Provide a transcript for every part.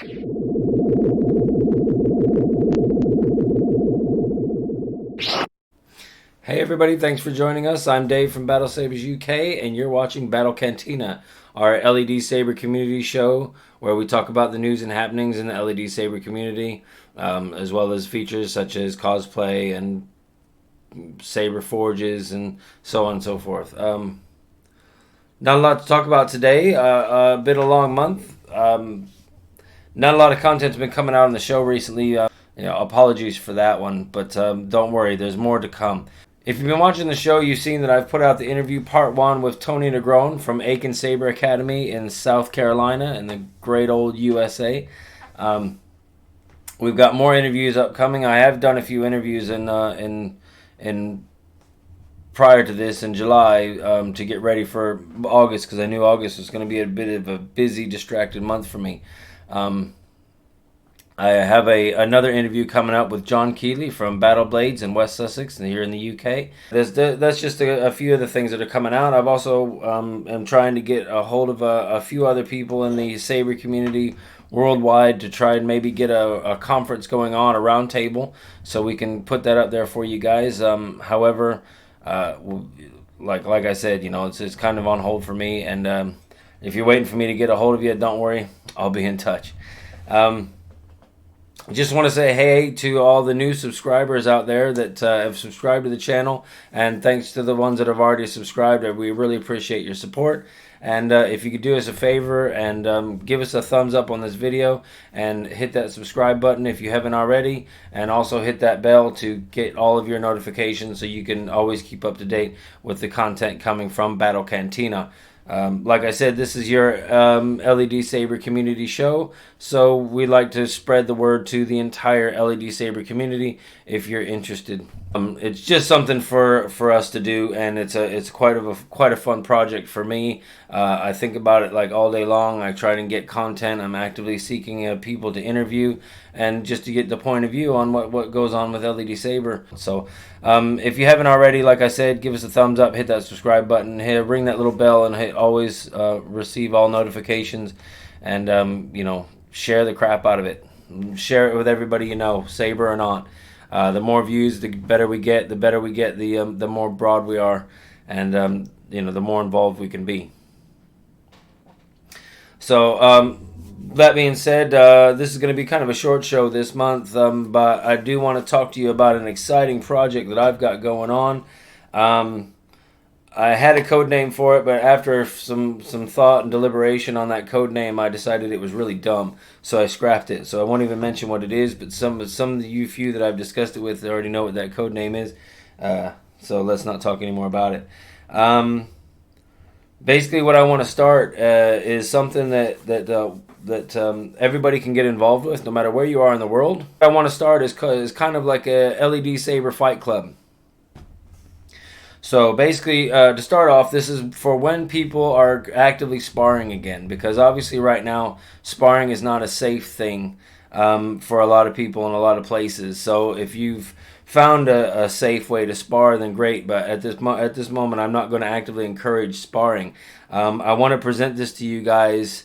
Hey everybody, thanks for joining us. I'm Dave from Battle Sabers UK, and you're watching Battle Cantina, our LED Saber community show where we talk about the news and happenings in the LED Saber community, as well as features such as cosplay and saber forges and so on and so forth. Not a lot to talk about today. A bit of a long month. Not a lot of content's been coming out on the show recently. Apologies for that one, but don't worry, there's more to come. If you've been watching the show, you've seen that I've put out the interview part 1 with Tony Negron from Aiken Saber Academy in South Carolina in the great old USA. We've got more interviews upcoming. I have done a few interviews in prior to this in July to get ready for August, because I knew August was going to be a bit of a busy, distracted month for me. I have another interview coming up with John Keeley from Battle Blades in West Sussex here in the UK. That's just a few of the things that are coming out. I've also am trying to get a hold of a few other people in the Saber community worldwide to try and maybe get a conference going on, a round table, so we can put that up there for you guys. However, like I said, it's kind of on hold for me, and if you're waiting for me to get a hold of you, don't worry, I'll be in touch. Just want to say hey to all the new subscribers out there that have subscribed to the channel, and thanks to the ones that have already subscribed. We really appreciate your support. And if you could do us a favor and give us a thumbs up on this video and hit that subscribe button if you haven't already, and also hit that bell to get all of your notifications so you can always keep up to date with the content coming from Battle Cantina. Like I said, this is your LED Saber community show, so we like to spread the word to the entire LED Saber community if you're interested. It's just something for us to do, and it's quite a fun project for me. I think about it like all day long. I try to get content. I'm actively seeking people to interview, and just to get the point of view on what goes on with LED Saber. So if you haven't already, like I said, give us a thumbs up, hit that subscribe button, ring that little bell, and always receive all notifications, and share the crap out of it. Share it with everybody you know, Saber or not. The more views, the better we get. The more broad we are, and the more involved we can be. So that being said, this is going to be kind of a short show this month, but I do want to talk to you about an exciting project that I've got going on. I had a code name for it, but after some thought and deliberation on that code name, I decided it was really dumb, so I scrapped it. So I won't even mention what it is, but some of you few that I've discussed it with already know what that code name is. So let's not talk anymore about it. Basically, what I want to start is something that everybody can get involved with, no matter where you are in the world. What I want to start is kind of like a LED Saber fight club. So basically, to start off, this is for when people are actively sparring again, because obviously right now sparring is not a safe thing for a lot of people in a lot of places. So if you've found a safe way to spar, then great, but at this moment I'm not going to actively encourage sparring. I want to present this to you guys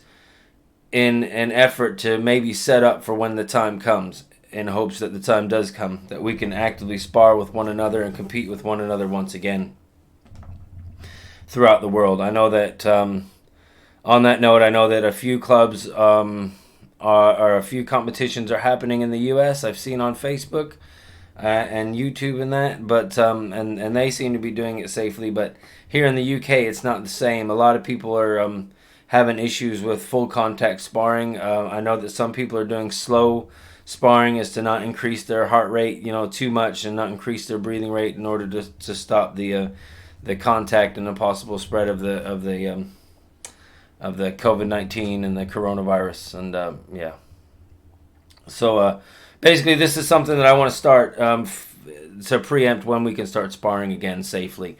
in an effort to maybe set up for when the time comes, in hopes that the time does come, that we can actively spar with one another and compete with one another once again throughout the world. I know that, on that note, I know that a few clubs or a few competitions are happening in the US. I've seen on Facebook and YouTube and that, but and they seem to be doing it safely. But here in the UK, it's not the same. A lot of people are having issues with full contact sparring. I know that some people are doing slow sparring, is to not increase their heart rate, too much, and not increase their breathing rate in order to stop the contact and the possible spread of the COVID-19 and the coronavirus, and yeah. So basically, this is something that I want to start to preempt when we can start sparring again safely.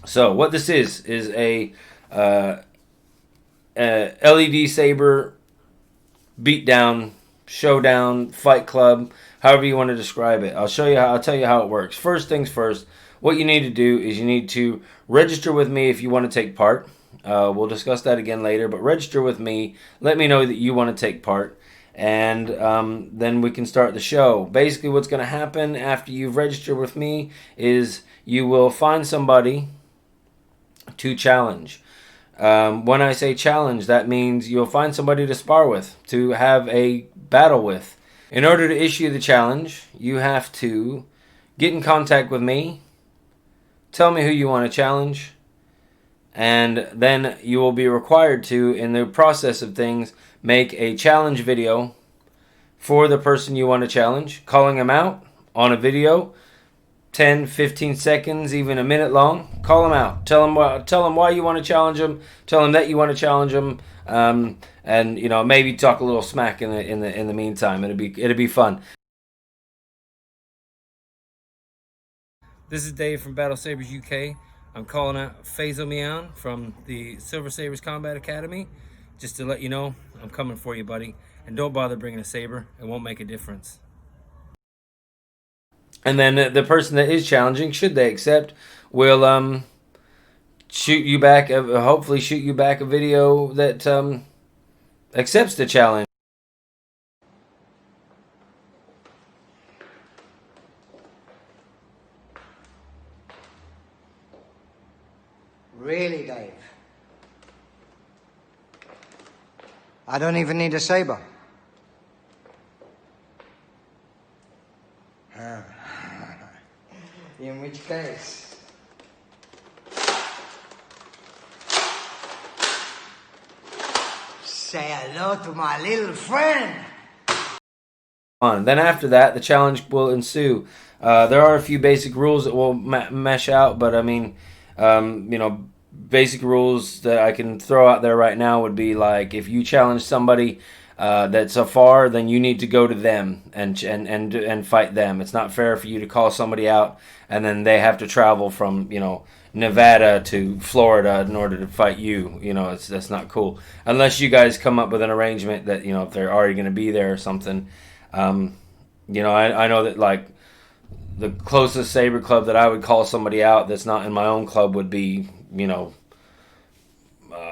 So what this is a LED Saber beatdown, showdown, fight club, however you want to describe it. I'll tell you how it works. First things first, what you need to do is you need to register with me if you want to take part. We'll discuss that again later, but register with me. Let me know that you want to take part, and then we can start the show. Basically, what's going to happen after you've registered with me is you will find somebody to challenge. When I say challenge, that means you'll find somebody to spar with, to have a battle with. In order to issue the challenge, you have to get in contact with me, tell me who you want to challenge, and then you will be required to, in the process of things, make a challenge video for the person you want to challenge, calling them out on a video, 10, 15 seconds, even a minute long. Call them out. Tell them why you want to challenge them. Tell them that you want to challenge them, and maybe talk a little smack in the meantime. It'll be fun. This is Dave from Battle Sabres UK. I'm calling out Faisal Mian from the Silver Sabres Combat Academy. Just to let you know, I'm coming for you, buddy. And don't bother bringing a saber. It won't make a difference. And then the person that is challenging, should they accept, will shoot you back. Hopefully, shoot you back a video that accepts the challenge. Really, Dave? I don't even need a saber. In which case? Say hello to my little friend. Then after that, the challenge will ensue. There are a few basic rules that will mesh out, but I mean, basic rules that I can throw out there right now would be like, if you challenge somebody that's afar, then you need to go to them and fight them. It's not fair for you to call somebody out and then they have to travel from Nevada to Florida in order to fight you. That's not cool unless you guys come up with an arrangement that if they're already going to be there or something. I know that like the closest saber club that I would call somebody out that's not in my own club would be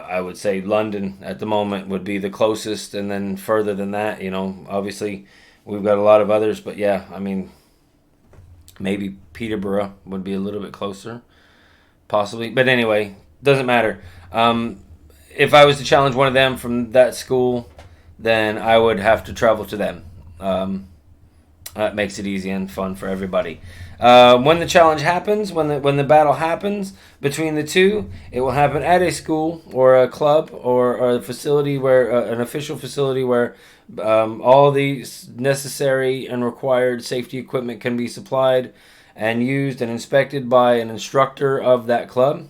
I would say London at the moment would be the closest, and then further than that, obviously we've got a lot of others, but yeah, I mean, maybe Peterborough would be a little bit closer, possibly. But anyway, doesn't matter. If I was to challenge one of them from that school, then I would have to travel to them. That makes it easy and fun for everybody. When the challenge happens, when the battle happens between the two, it will happen at a school or a club or a facility where an official facility where all the necessary and required safety equipment can be supplied and used and inspected by an instructor of that club.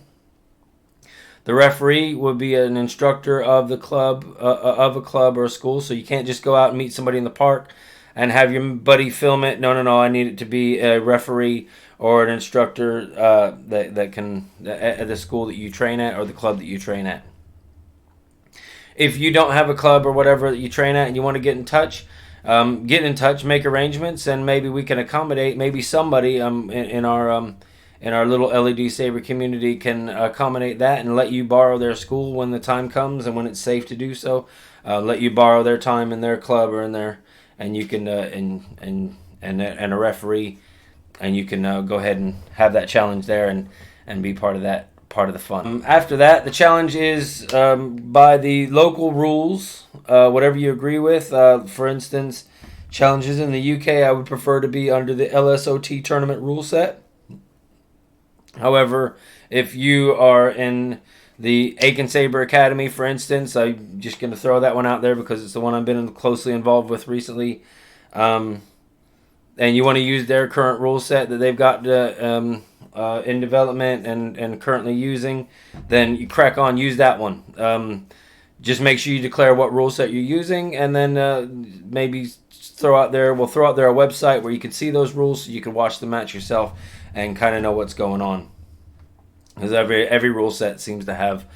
The referee would be an instructor of the club, of a club or a school, so you can't just go out and meet somebody in the park and have your buddy film it. No. I need it to be a referee or an instructor that can at the school that you train at or the club that you train at. If you don't have a club or whatever that you train at and you want to get in touch, make arrangements, and maybe we can accommodate. Maybe somebody in our little LED Saber community can accommodate that and let you borrow their school when the time comes and when it's safe to do so. Let you borrow their time in their club or in their, and you can and a referee, and you can go ahead and have that challenge there and be part of that, part of the fun. After that, the challenge is by the local rules, whatever you agree with. For instance, challenges in the UK, I would prefer to be under the LSOT tournament rule set. However, if you are in the Aiken Saber Academy, for instance, I'm just going to throw that one out there because it's the one I've been closely involved with recently, and you want to use their current rule set that they've got in development and currently using, then you crack on, use that one. Just make sure you declare what rule set you're using, and then maybe we'll throw out there a website where you can see those rules so you can watch the match yourself and kind of know what's going on. Because every rule set seems to have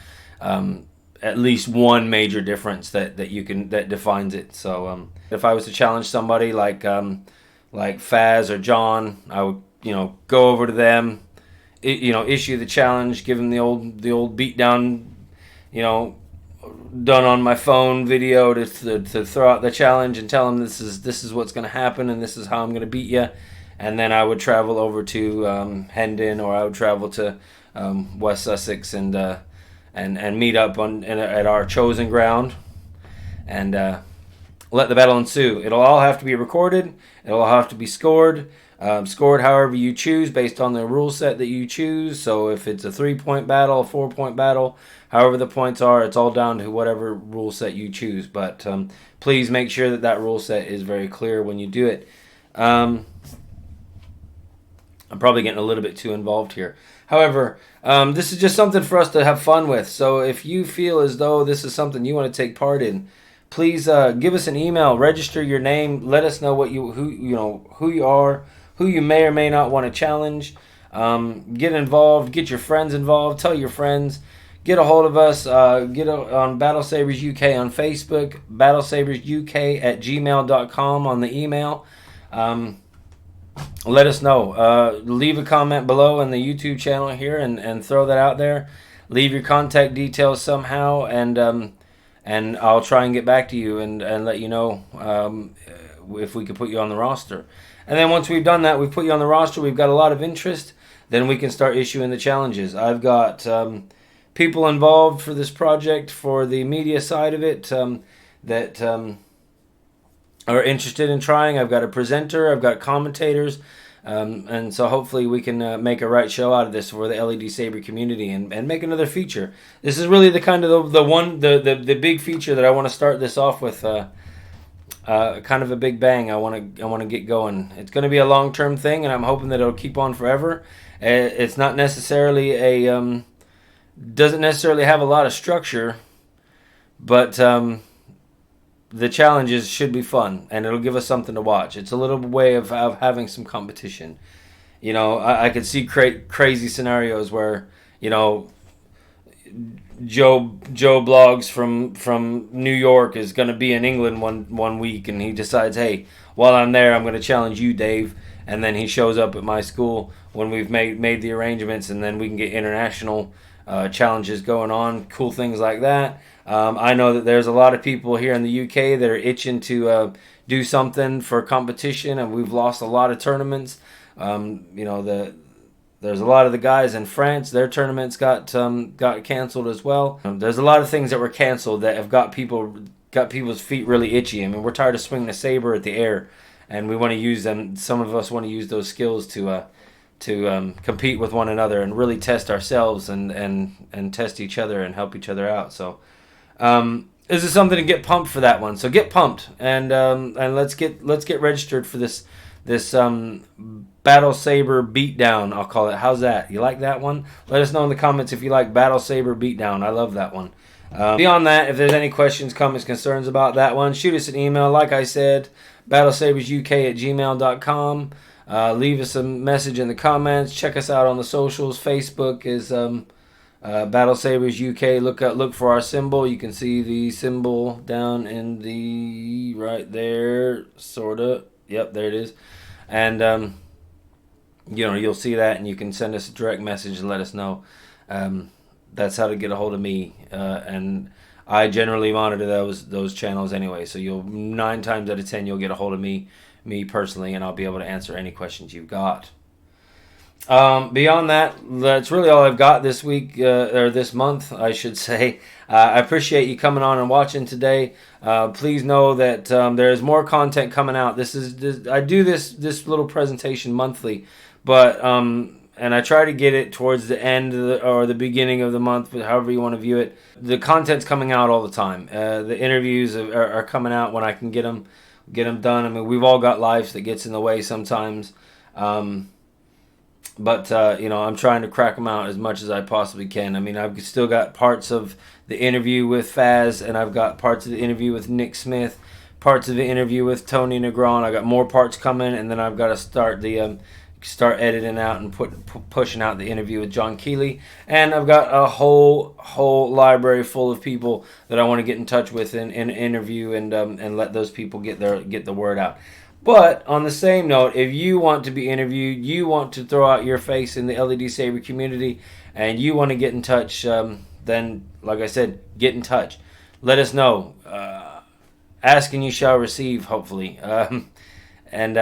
at least one major difference that defines it. So if I was to challenge somebody like Faz or John, I would go over to them, issue the challenge, give them the old beat down, done on my phone video to throw out the challenge and tell them this is what's going to happen and this is how I'm going to beat you. And then I would travel over to Hendon, or I would travel to West Sussex and meet up at our chosen ground and let the battle ensue. It'll all have to be recorded. It'll all have to be scored. Scored however you choose based on the rule set that you choose. So if it's a 3-point battle, a 4-point battle, however the points are, it's all down to whatever rule set you choose. But please make sure that rule set is very clear when you do it. I'm probably getting a little bit too involved here. However, this is just something for us to have fun with. So if you feel as though this is something you want to take part in, please give us an email, register your name, let us know who you are, who you may or may not want to challenge. Get involved, get your friends involved, tell your friends, get a hold of us, on Battle Sabers UK on Facebook, battlesabersuk@gmail.com on the email. Let us know. Leave a comment below in the YouTube channel here and throw that out there. Leave your contact details somehow, and I'll try and get back to you and let you know if we could put you on the roster. And then once we've done that, we've put you on the roster, we've got a lot of interest, then we can start issuing the challenges. I've got people involved for this project for the media side of it that are interested in trying. I've got a presenter, I've got commentators, and so hopefully we can make a right show out of this for the LED Saber community and make another feature. This is really the kind of the big feature that I want to start this off with. Kind of a big bang. I want to get going. It's going to be a long-term thing, and I'm hoping that it'll keep on forever. It's not necessarily doesn't necessarily have a lot of structure, but the challenges should be fun, and it'll give us something to watch. It's a little way of having some competition. I could see crazy scenarios where Joe Blogs from New York is going to be in England one week, and he decides, hey, while I'm there, I'm going to challenge you, Dave. And then he shows up at my school when we've made the arrangements, and then we can get international challenges going on, cool things like that. I know that there's a lot of people here in the UK that are itching to do something for competition, and we've lost a lot of tournaments. There's a lot of the guys in France, their tournaments got canceled as well. There's a lot of things that were canceled that have got people's feet really itchy. I mean, we're tired of swinging a saber at the air, and we want to use them. Some of us want to use those skills to compete with one another and really test ourselves and test each other and help each other out. So this is something to get pumped for that one. So get pumped and let's get registered for this Battle Saber Beatdown, I'll call it. How's that? You like that one? Let us know in the comments if you like Battle Saber Beatdown. I love that one. Beyond that, if there's any questions, comments, concerns about that one, shoot us an email. Like I said, battlesabersuk@gmail.com. Leave us a message in the comments. Check us out on the socials. Facebook is Battle Sabers UK. Look for our symbol. You can see the symbol down in the right there, sorta. Yep, there it is. And you'll see that, and you can send us a direct message and let us know. That's how to get a hold of me, and I generally monitor those channels anyway. So 9 times out of 10 you'll get a hold of me personally, and I'll be able to answer any questions you've got. Beyond that, that's really all I've got this week, or this month, I should say. I appreciate you coming on and watching today. Please know that there is more content coming out. I do this little presentation monthly, but and I try to get it towards the end or the beginning of the month, however you want to view it. The content's coming out all the time. The interviews are coming out when I can get them done. I mean, we've all got lives that gets in the way sometimes. But I'm trying to crack them out as much as I possibly can. I mean, I've still got parts of the interview with Faz, and I've got parts of the interview with Nick Smith, parts of the interview with Tony Negron. I got more parts coming, and then I've got to start editing out and pushing out the interview with John Keeley. And I've got a whole library full of people that I want to get in touch with and interview and let those people get the word out. But on the same note, if you want to be interviewed, you want to throw out your face in the LED Saber community, and you want to get in touch, then, like I said, get in touch. Let us know. Ask and you shall receive, hopefully. And,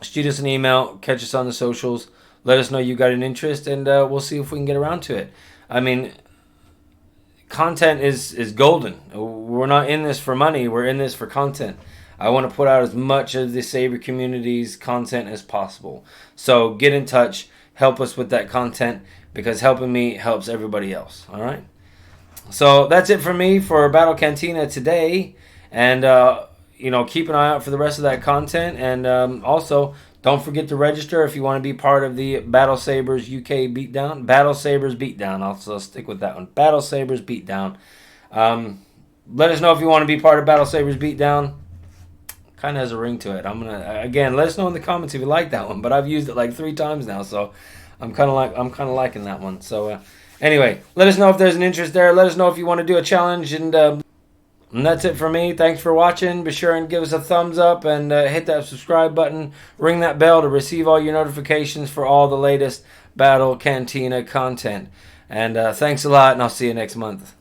shoot us an email, catch us on the socials, let us know you got an interest, and we'll see if we can get around to it. I mean, content is golden. We're not in this for money. We're in this for content. I want to put out as much of the Saber community's content as possible. So get in touch. Help us with that content, because helping me helps everybody else. All right? So that's it for me for Battle Cantina today. And, keep an eye out for the rest of that content. And also, don't forget to register if you want to be part of the Battle Sabers UK Beatdown. Battle Sabers Beatdown. I'll stick with that one. Battle Sabers Beatdown. Let us know if you want to be part of Battle Sabers Beatdown. Kind of has a ring to it. Let us know in the comments if you like that one. But I've used it like 3 times now, so I'm kind of liking that one. So anyway, let us know if there's an interest there. Let us know if you want to do a challenge, and that's it for me. Thanks for watching. Be sure and give us a thumbs up and hit that subscribe button. Ring that bell to receive all your notifications for all the latest Battle Cantina content. And thanks a lot, and I'll see you next month.